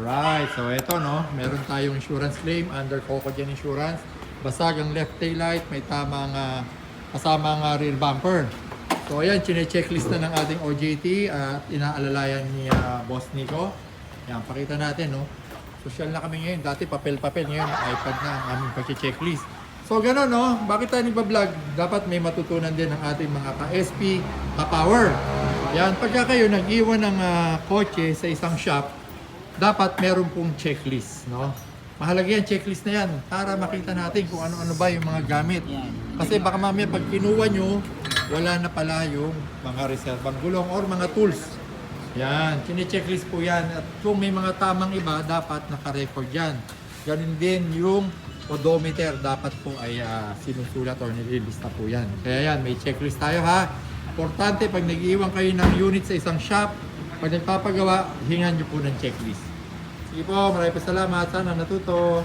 Alright, so ito no, meron tayong insurance claim under Cocogen Insurance. Basag ang left tail light, may tamang kasamang rear bumper. So ayan, chine-checklist na ng ating OJT at inaalalayan ni Boss Nico. Yan, pakita natin no. Social na kami ngayon, dati papel-papel, ngayon iPad na ang aming pag-checklist. So gano'n no, bakit tayo nagbablog? Dapat may matutunan din ng ating mga ka-SP, ka-power. Yan, pagka kayo nag-iwan ng kotse sa isang shop, dapat meron pong checklist, no? Mahalaga yan, checklist na yan, para makita natin kung ano-ano ba yung mga gamit. Kasi baka mamaya pag kinuha nyo, wala na pala yung mga reservang gulong or mga tools. Yan, chine-checklist po yan. At kung may mga tamang iba, dapat naka-record yan. Ganun din yung odometer, dapat po ay sinusulat or nililista po yan. Kaya yan, may checklist tayo ha. Importante, pag nag-iwan kayo ng unit sa isang shop, pag nagpapagawa, hingan nyo po ng checklist. Sige po, maraming salamat. Sana natuto.